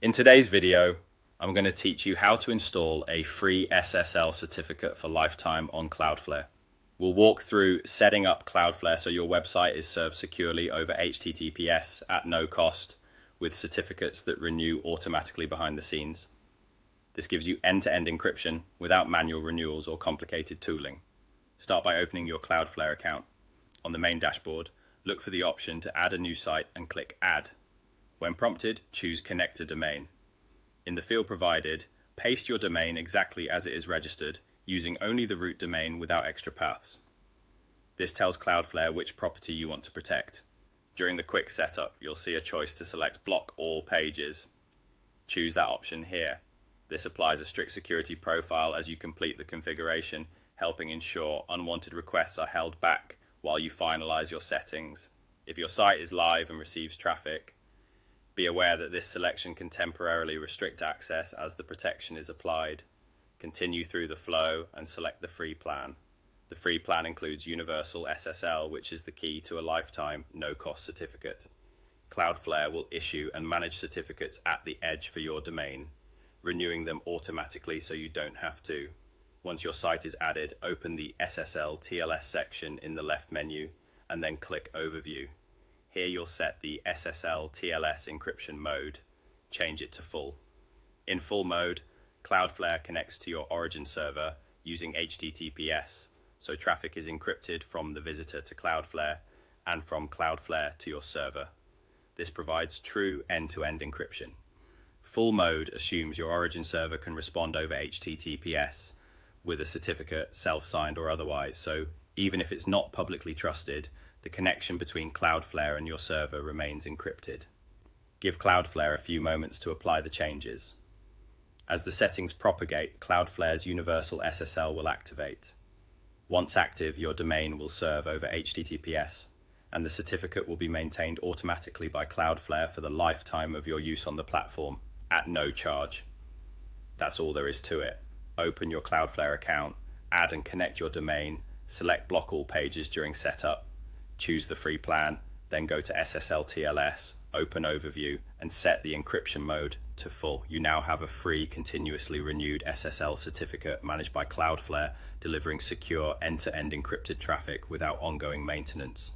In today's video, I'm going to teach you how to install a free SSL certificate for lifetime on Cloudflare. We'll walk through setting up Cloudflare so your website is served securely over HTTPS at no cost with certificates that renew automatically behind the scenes. This gives you end-to-end encryption without manual renewals or complicated tooling. Start by opening your Cloudflare account. On the main dashboard, look for the option to add a new site and click Add. When prompted, choose Connect a Domain. In the field provided, paste your domain exactly as it is registered, using only the root domain without extra paths. This tells Cloudflare which property you want to protect. During the quick setup, you'll see a choice to select Block All Pages. Choose that option here. This applies a strict security profile as you complete the configuration, helping ensure unwanted requests are held back while you finalize your settings. If your site is live and receives traffic, be aware that this selection can temporarily restrict access as the protection is applied. Continue through the flow and select the free plan. The free plan includes universal SSL, which is the key to a lifetime no-cost certificate. Cloudflare will issue and manage certificates at the edge for your domain, renewing them automatically so you don't have to. Once your site is added, open the SSL TLS section in the left menu and then click Overview. Here you'll set the SSL TLS encryption mode. Change it to full. In full mode, Cloudflare connects to your origin server using HTTPS, so traffic is encrypted from the visitor to Cloudflare and from Cloudflare to your server. This provides true end-to-end encryption. Full mode assumes your origin server can respond over HTTPS with a certificate, self-signed or otherwise, so even if it's not publicly trusted, the connection between Cloudflare and your server remains encrypted. Give Cloudflare a few moments to apply the changes. As the settings propagate, Cloudflare's universal SSL will activate. Once active, your domain will serve over HTTPS, and the certificate will be maintained automatically by Cloudflare for the lifetime of your use on the platform, at no charge. That's all there is to it. Open your Cloudflare account, add and connect your domain, select Block All Pages during setup, choose the free plan, then go to SSL TLS, open Overview, and set the encryption mode to full. You now have a free, continuously renewed SSL certificate managed by Cloudflare, delivering secure end-to-end encrypted traffic without ongoing maintenance.